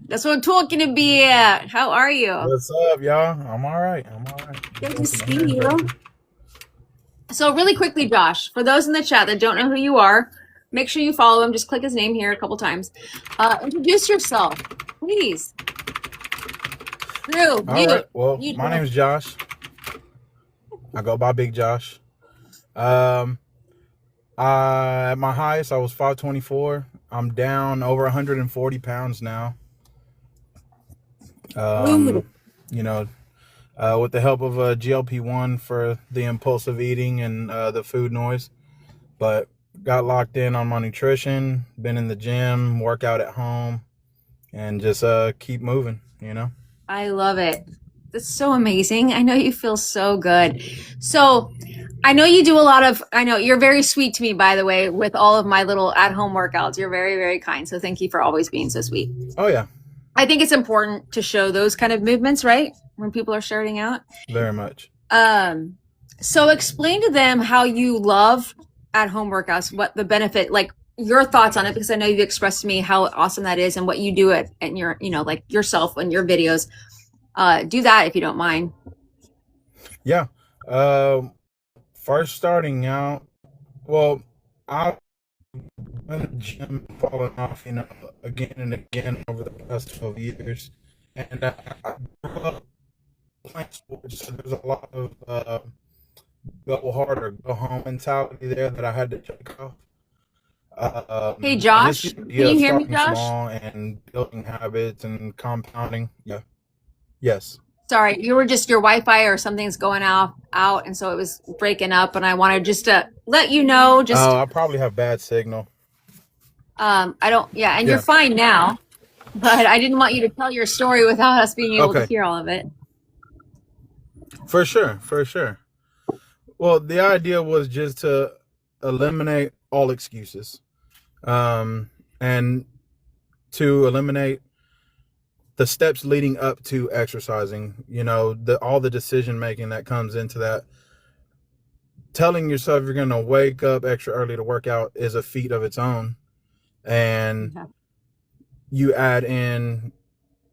That's what I'm talking about. How are you? What's up, y'all? I'm all right. Good to Working see here, you. working. So, really quickly, Josh, for those in the chat that don't know who you are, make sure you follow him. Just click his name here a couple times. Introduce yourself, please. Drew, All right. Well, you, my Drew. name is Josh. I go by Big Josh. Um, at my highest, I was 524. I'm down over 140 pounds now. Dude, Um, you know, with the help of a GLP-1 for the impulsive eating and the food noise. But got locked in on my nutrition, been in the gym, workout at home, and just keep moving. I love it. That's so amazing. I know you feel so good. So, I know you do a lot of, I know you're very sweet to me, by the way, with all of my little at home workouts. You're very, very kind. So, thank you for always being so sweet. Oh yeah, I think it's important to show those kind of movements, right? When people are starting out. very much. Um, so explain to them how you love at home workouts, what the benefit, like your thoughts on it, because I know you've expressed to me how awesome that is and what you do it and your, like yourself and your videos. Do that if you don't mind. Yeah. Um, First starting out, well, I in the gym falling off, again and again over the past 12 years, and I grew up playing sports, so there's a lot of go hard or go home mentality there that I had to check off. Hey, And just Josh, the can idea you of hear me, starting Josh? small and building habits and compounding. Yeah. Yes. Sorry, you were just your Wi-Fi or something's going out, and so it was breaking up. And I wanted just to let you know, just I probably have bad signal. I don't, yeah, and you're Yeah. fine now, but I didn't want you to tell your story without us being able to Okay. hear all of it. For sure. For sure. Well, the idea was just to eliminate all excuses, um, and to eliminate the steps leading up to exercising. All the decision making that comes into that. Telling yourself you're going to wake up extra early to work out is a feat of its own, and Yeah. you add in,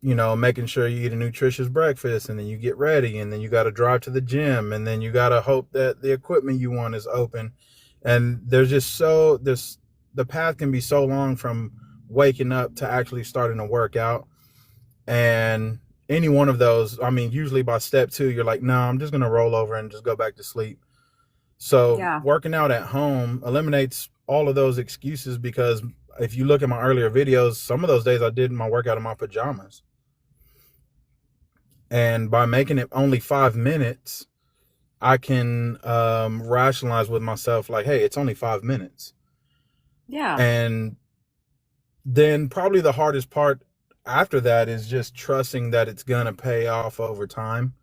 making sure you eat a nutritious breakfast, and then you get ready, and then you got to drive to the gym, and then you got to hope that the equipment you want is open. And there's just the path can be so long from waking up to actually starting to work out. And any one of those, I mean, usually by step two, you're like, no, I'm just going to roll over and just go back to sleep. So Yeah. working out at home eliminates all of those excuses, because if you look at my earlier videos, some of those days I did my workout in my pajamas. And by making it only 5 minutes, I can rationalize with myself, like, hey, it's only 5 minutes. Yeah. And then probably the hardest part after that is just trusting that it's going to pay off over time,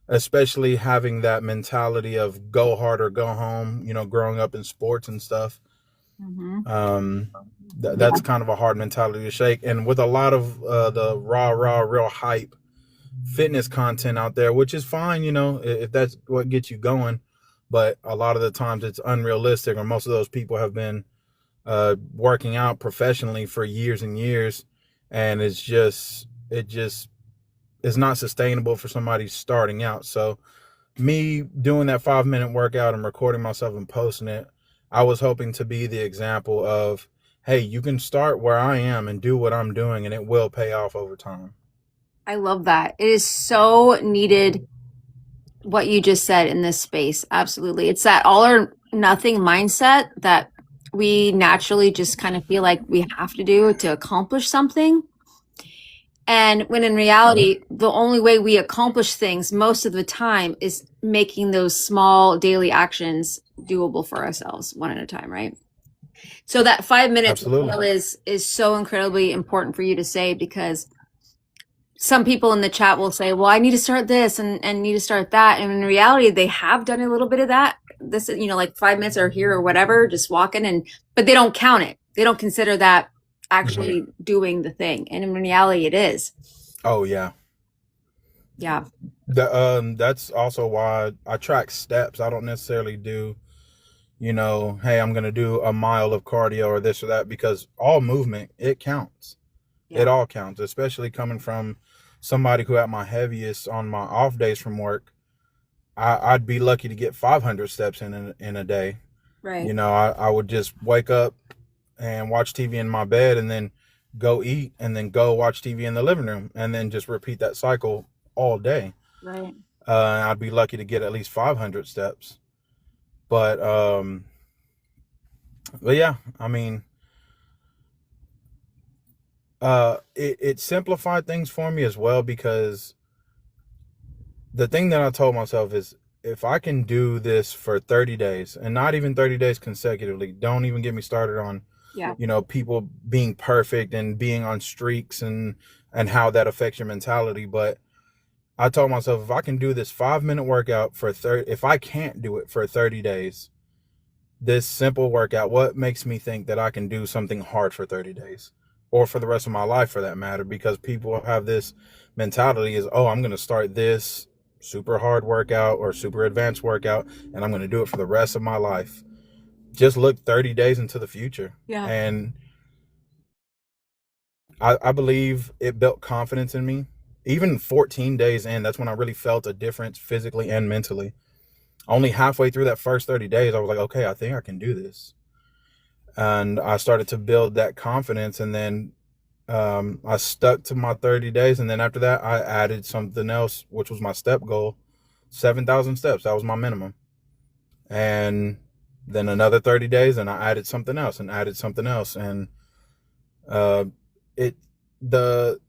especially having that mentality of go hard or go home, growing up in sports and stuff. Hmm. Um, Yeah. that's kind of a hard mentality to shake. And with a lot of the real hype fitness content out there, which is fine, if that's what gets you going. But a lot of the times it's unrealistic, or most of those people have been working out professionally for years and years, and it just is not sustainable for somebody starting out. So me doing that 5 minute workout and recording myself and posting it, I was hoping to be the example of, hey, you can start where I am and do what I'm doing, and it will pay off over time. I love that. It is so needed what you just said in this space. Absolutely. It's that all or nothing mindset that we naturally just kind of feel like we have to do to accomplish something. And when in reality, the only way we accomplish things most of the time is making those small daily actions doable for ourselves one at a time, right? So that 5 minutes Absolutely. is so incredibly important for you to say, because some people in the chat will say, well, I need to start this and need to start that. And in reality, they have done a little bit of that. This is, like 5 minutes or here or whatever, just walking, but they don't count it. They don't consider that actually doing the thing. And in reality, it is. Oh yeah. Yeah. That's also why I track steps. I don't necessarily do, hey, I'm gonna do a mile of cardio or this or that, because all movement, it counts. It Yeah. all counts, especially coming from somebody who at my heaviest on my off days from work, I'd be lucky to get 500 steps in a day. Right. I would just wake up and watch TV in my bed and then go eat and then go watch TV in the living room and then just repeat that cycle all day. Right. I'd be lucky to get at least 500 steps. But but yeah, I mean, it simplified things for me as well because the thing that I told myself is if I can do this for 30 days and not even 30 days consecutively, don't even get me started on, Yeah. people being perfect and being on streaks and how that affects your mentality. But I told myself if I can do this 5-minute workout for 30, if I can't do it for 30 days, this simple workout, what makes me think that I can do something hard for 30 days or for the rest of my life for that matter? Because people have this mentality is, oh, I'm going to start this super hard workout or super advanced workout and I'm going to do it for the rest of my life. Just look 30 days into the future. Yeah. And I believe it built confidence in me. Even 14 days in, that's when I really felt a difference physically and mentally. Only halfway through that first 30 days, I was like, okay, I think I can do this. And I started to build that confidence. And then I stuck to my 30 days. And then after that, I added something else, which was my step goal 7,000 steps. That was my minimum. And then another 30 days, and I added something else and added something else. And uh, it, the,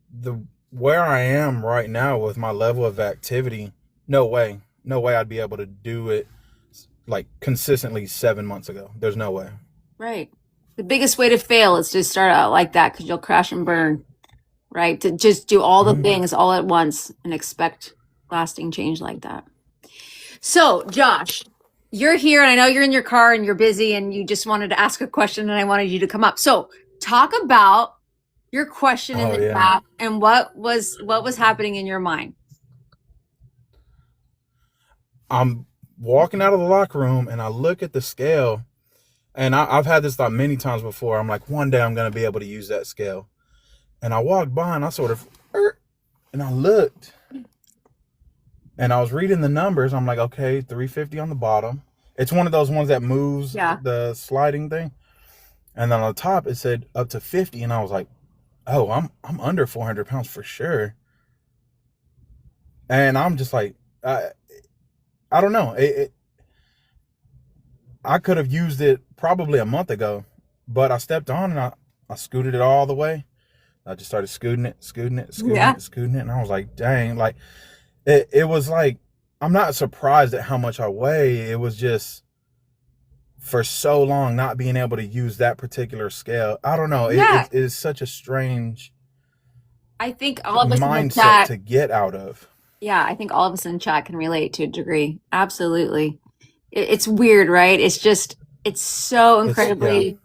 where I am right now with my level of activity, no way I'd be able to do it like consistently 7 months ago. There's no way. Right. The biggest way to fail is to start out like that because you'll crash and burn, right? To just do all the Mm-hmm. things all at once and expect lasting change like that. So, Josh, you're here and I know you're in your car and you're busy and you just wanted to ask a question and I wanted you to come up. So, talk about your question in Oh the yeah. chat and what was happening in your mind. I'm walking out of the locker room and I look at the scale, and I've had this thought many times before. I'm like, one day I'm going to be able to use that scale. And I walked by and I sort of, and I looked and I was reading the numbers. I'm like, okay, 350 on the bottom. It's one of those ones that moves, Yeah. the sliding thing. And then on the top, it said up to 50. And I was like, oh, I'm under 400 pounds for sure. And I'm just like, I don't know. I could have used it probably a month ago, but I stepped on and I scooted it all the way. I just started scooting it, scooting it, scooting Yeah. it, scooting it. And I was like, dang, like it was like, I'm not surprised at how much I weigh. It was just for so long not being able to use that particular scale. I don't know. Yeah. It is such a strange I think all of us in the mindset chat, to get out of. yeah, I think all of us in the chat can relate to a degree. Absolutely. It's weird, right? It's so It's, yeah. incredibly,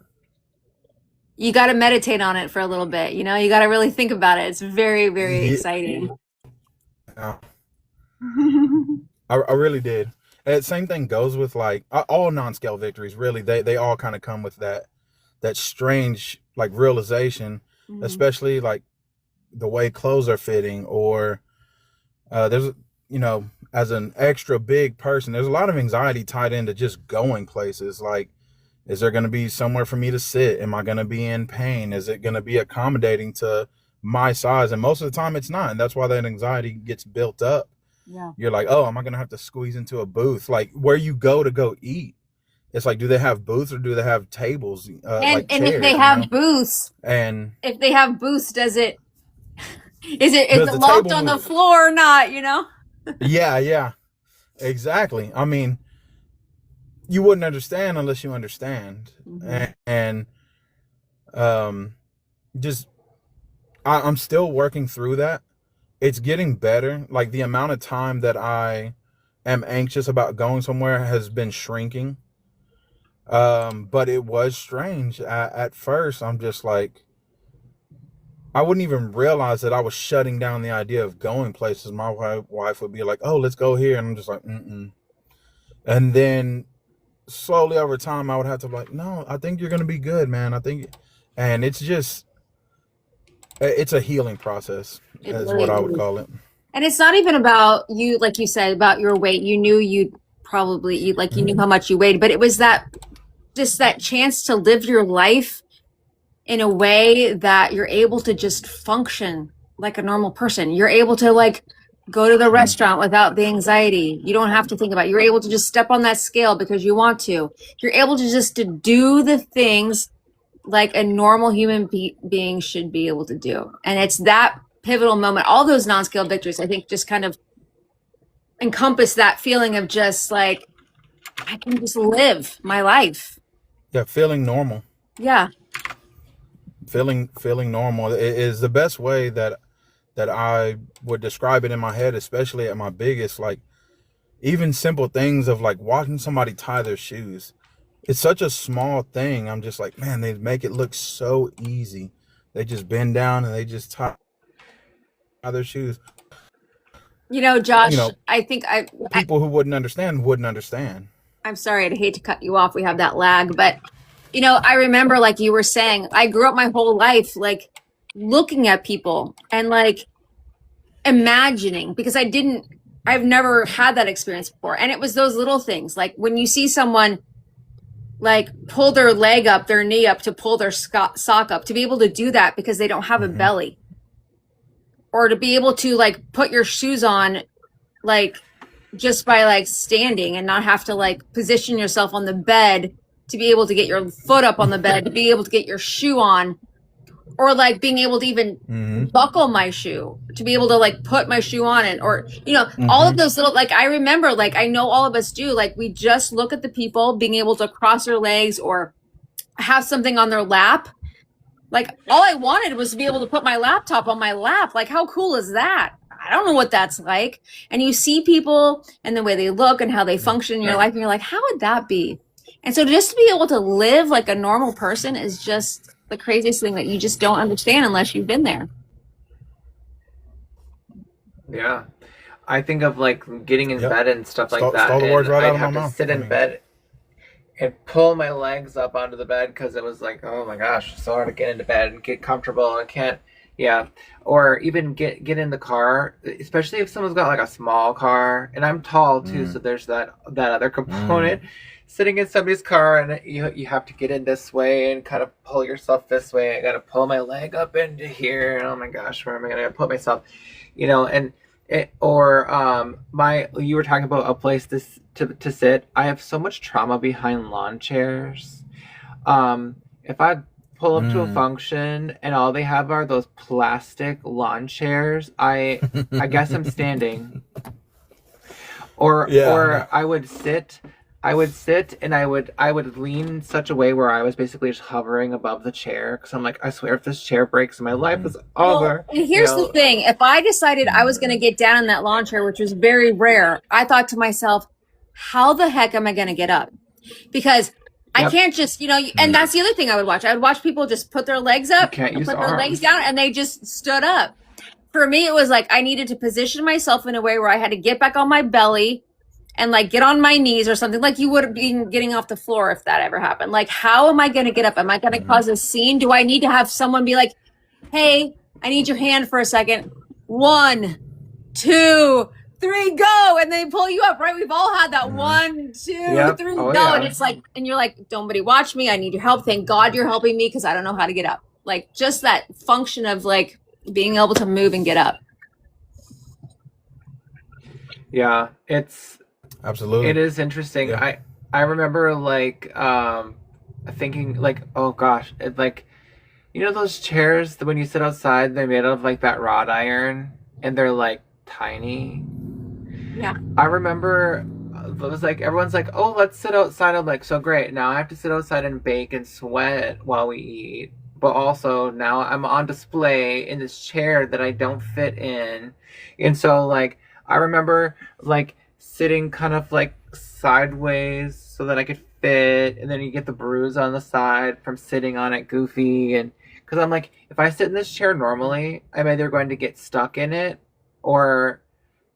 you got to meditate on it for a little bit, you got to really think about it. It's very, very Yeah. exciting. I really did. And same thing goes with like all non-scale victories. Really, they all kind of come with that strange like realization, Mhm. especially like the way clothes are fitting, or there's as an extra big person, there's a lot of anxiety tied into just going places. Like, is there going to be somewhere for me to sit? Am I going to be in pain? Is it going to be accommodating to my size? And most of the time, it's not, and that's why that anxiety gets built up. Yeah. You're like, oh, am I gonna have to squeeze into a booth? Like where you go to go eat, it's like, do they have booths or do they have tables, like And if they chairs? have booths, And does it is does it the locked table on the move? floor or not, Yeah, exactly. I mean, you wouldn't understand unless you understand. Mhm. And just I'm still working through that. It's getting better. Like the amount of time that I am anxious about going somewhere has been shrinking. But it was strange. At first, I'm just like, I wouldn't even realize that I was shutting down the idea of going places. My wife would be like, "Oh, let's go here," and I'm just like, "Mm-mm." And then slowly over time, I would have to be like, "No, I think you're gonna be good, man. I think," and it's just It's a healing process, It is really what I would is. call it. And it's not even about you, like you said, about your weight. You knew you'd probably eat, like you knew how much you weighed, but it was that just that chance to live your life in a way that you're able to just function like a normal person. You're able to like go to the Mm-hmm. restaurant without the anxiety. You don't have to think about it. You're able to just step on that scale because you want to. You're able to just to do the things like a normal human being should be able to do. And it's that pivotal moment. All those non-scale victories, I think, just kind of encompass that feeling of just like I can just live my life. Yeah, feeling normal. Yeah. Feeling normal is the best way that I would describe it in my head, especially at my biggest. Like even simple things of like watching somebody tie their shoes. It's such a small thing. I'm just like, man, they make it look so easy. They just bend down and they just tie their shoes. You know, You Josh, know, I think people who wouldn't understand. I'm sorry, I'd hate to cut you off. We have that lag, but you know, I remember like you were saying, I grew up my whole life like looking at people and like imagining because I've never had that experience before. And it was those little things like when you see someone like pull their leg up, their knee up to pull their sock up, to be able to do that because they don't have a Mm-hmm. belly, or to be able to like put your shoes on like just by like standing and not have to like position yourself on the bed to be able to get your foot up on the bed, to be able to get your shoe on, or like being able to even Mm-hmm. buckle my shoe, to be able to like put my shoe on it, or you know, all of Mm-hmm. those little like I remember like I know all of us do, like we just look at the people being able to cross their legs or have something on their lap. Like all I wanted was to be able to put my laptop on my lap. Like how cool is that? I don't know what that's like. And you see people and the way they look and how they function in your life, and you're like, how would that be? And so just to be able to live like a normal person is just the craziest thing that you just don't understand unless you've been there. Yeah. I think of like getting in Yep. bed and stuff like Stole that, the words and right I'd out of my have to mouth. sit I in mean, bed and pull my legs up onto the bed because it was like, oh my gosh, it's so hard to get into bed and get comfortable. I can't, yeah. Or even get in the car, especially if someone's got like a small car, and I'm tall too, so mm, there's that other mm, component. Sitting in somebody's car and you have to get in this way and kind of pull yourself this way. I got to pull my leg up into here, and oh my gosh, where am I going to put myself? And or my you were talking about a place to sit. I have so much trauma behind lawn chairs. If I pull up to a mm. function and all they have are those plastic lawn chairs, I guess I'm standing. Yeah, Or no. I would sit and I would lean in such a way where I was basically just hovering above the chair because I'm like, I swear if this chair breaks, my life Mm, is Well, over. and You here's the know. thing. If I decided I was mm, going to get down in that lawn chair, which was very rare, I thought to myself, how the heck am I going to get up? Because I Yep. can't just, you know, and mm, that's the other thing I would watch. I would watch people just put their legs You up can't and use put their legs arms. down and they just stood up. For me, it was like I needed to position myself in a way where I had to get back on my belly and like get on my knees or something like you would be getting off the floor if that ever happened. Like, how am I going to get up? Am I going to mm. cause a scene? Do I need to have someone be like, hey, I need your hand for a second. 1, 2, 3, go. And they pull you up, right? We've all had that Mm-hmm. 1, 2, Yep. 3, Oh go. And yeah. it's like, and you're like, nobody watch me. I need your help. Thank God you're helping me because I don't know how to get up. Like just that function of like being able to move and get up. Yeah. It Absolutely. is interesting. Yeah. I remember like thinking like, oh gosh, it like those chairs that when you sit outside they're made out of like that wrought iron and they're like tiny. Yeah. I remember it was like everyone's like, oh, let's sit outside. I'm like, so great. Now I have to sit outside and bake and sweat while we eat. But also now I'm on display in this chair that I don't fit in. And so like I remember like sitting kind of like sideways so that I could fit, and then you get the bruise on the side from sitting on it goofy, and because I'm like, if I sit in this chair normally, I'm either going to get stuck in it or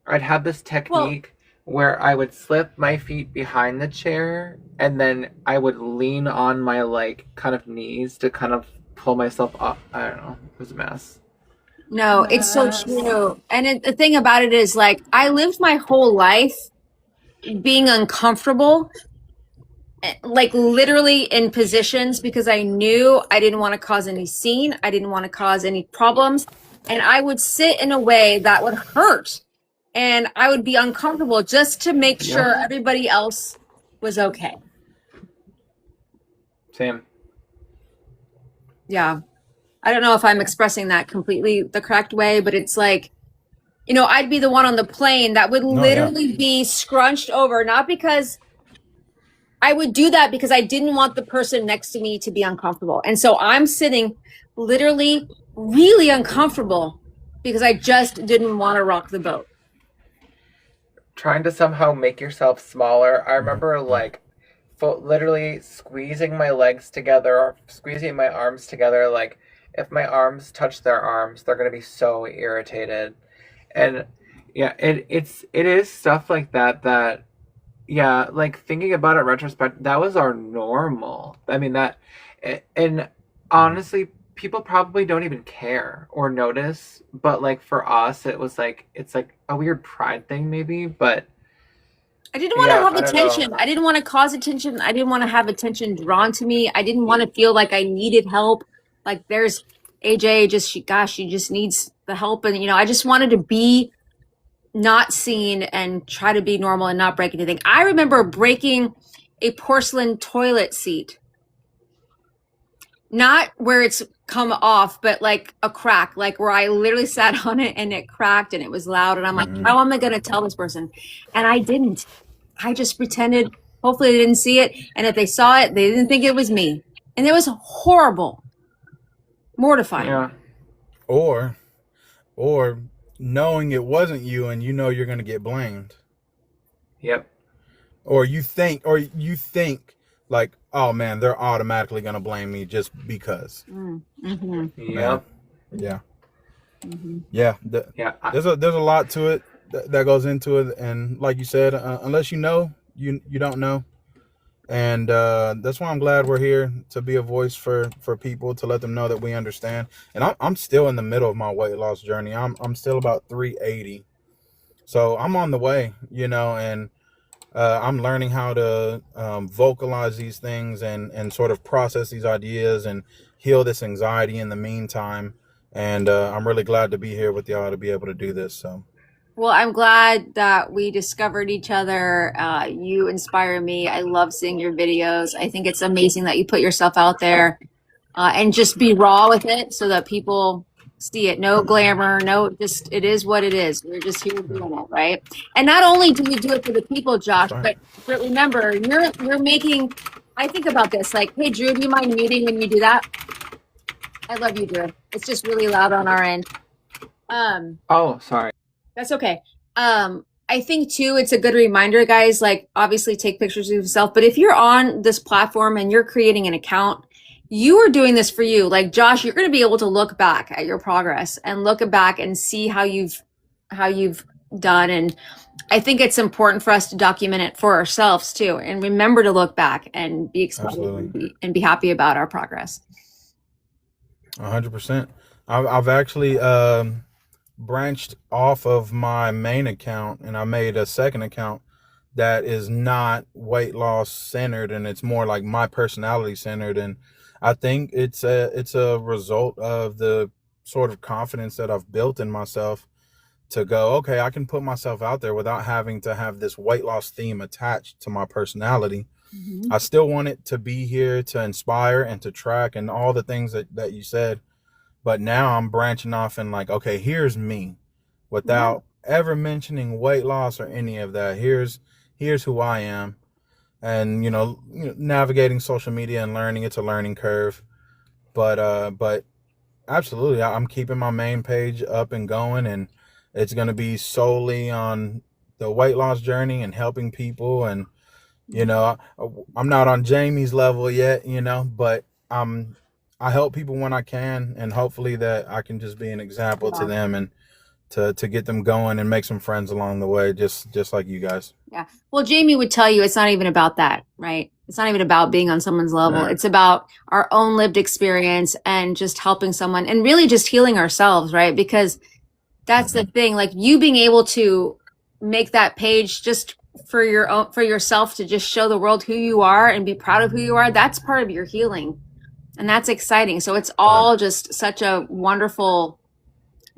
I'd have this Well, technique where I would slip my feet behind the chair and then I would lean on my like kind of knees to kind of pull myself up. I don't know. It was a mess. No, it's so true. And the thing about it is, like, I lived my whole life being uncomfortable, like literally in positions because I knew I didn't want to cause any scene. I didn't want to cause any problems. And I would sit in a way that would hurt. And I would be uncomfortable just to make sure Yep. everybody else was okay. Same. Yeah. I don't know if I'm expressing that completely the correct way, but it's like, you know, I'd be the one on the plane that would No, yeah. literally be scrunched over, not because I would do that because I didn't want the person next to me to be uncomfortable. And so I'm sitting literally really uncomfortable because I just didn't want to rock the boat. Trying to somehow make yourself smaller. I remember like literally squeezing my legs together or squeezing my arms together. Like if my arms touch their arms, they're gonna be so irritated. And yeah, it is stuff like that that yeah, like thinking about it in retrospect, that was our normal. I mean that, and honestly, people probably don't even care or notice. But like for us, it was like it's like a weird pride thing, maybe. But I didn't want to yeah, have I don't know. attention. I didn't want to cause attention. I didn't want to have attention drawn to me. I didn't want to feel like I needed help. Like there's AJ, just she just needs the help. And, you know, I just wanted to be not seen and try to be normal and not break anything. I remember breaking a porcelain toilet seat, not where it's come off, but like a crack, like where I literally sat on it and it cracked and it was loud. And I'm like, how am I going to tell this person? And I didn't. I just pretended. Hopefully they didn't see it. And if they saw it, they didn't think it was me. And it was horrible, mortifying. Yeah. Or knowing it wasn't you and you know you're going to get blamed. Yep. Or you think like, oh man, they're automatically going to blame me just because. Mm-hmm. Yep. Yeah. Mm-hmm. Yeah. Yeah. There's a lot to it that goes into it. And like you said, unless you know, you don't know. And that's why I'm glad we're here to be a voice for people, to let them know that we understand. And I'm still in the middle of my weight loss journey. I'm still about 380, so I'm on the way, you know. And I'm learning how to vocalize these things and sort of process these ideas and heal this anxiety in the meantime. And I'm really glad to be here with y'all to be able to do this. So. Well, I'm glad that we discovered each other. You inspire me. I love seeing your videos. I think it's amazing that you put yourself out there and just be raw with it so that people see it. No glamour, no, just it is what it is. We're just here doing it, right? And not only do you do it for the people, Josh, but remember, you're making. I think about this like, hey, Drew, do you mind muting when you do that? I love you, Drew. It's just really loud on our end. Oh, sorry. That's okay. I think too, it's a good reminder, guys, like obviously take pictures of yourself, but if you're on this platform and you're creating an account, you are doing this for you. Like Josh, you're going to be able to look back at your progress and look back and see how you've done. And I think it's important for us to document it for ourselves too. And remember to look back and be excited and be happy about our progress. 100%. I've actually, branched off of my main account and I made a second account that is not weight loss centered, and it's more like my personality centered. And I think it's a result of the sort of confidence that I've built in myself to go, okay, I can put myself out there without having to have this weight loss theme attached to my personality. Mm-hmm. I still want it to be here to inspire and to track and all the things that you said. But now I'm branching off and like, okay, here's me without ever mentioning weight loss or any of that. Here's who I am. And, you know, navigating social media and learning, it's a learning curve. But absolutely, I'm keeping my main page up and going, and it's going to be solely on the weight loss journey and helping people. And, you know, I'm not on Jamie's level yet, you know, but I help people when I can, and hopefully that I can just be an example to them and to get them going and make some friends along the way, just like you guys. Yeah. Well, Jamie would tell you it's not even about that, right? It's not even about being on someone's level. Right. It's about our own lived experience and just helping someone and really just healing ourselves, right? Because that's the thing, like you being able to make that page just for your own, for yourself to just show the world who you are and be proud of who you are. That's part of your healing. And that's exciting. So it's all just such a wonderful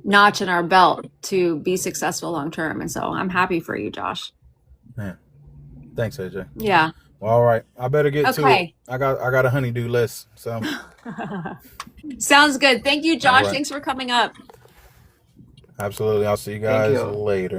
notch in our belt to be successful long term. And so I'm happy for you, Josh. Yeah. Thanks, AJ. Yeah. Well, all right. I better get to Okay. it. I got a honeydew list. So Sounds good. Thank you, Josh. right. Thanks for coming up. absolutely. I'll see you Thank guys you. later.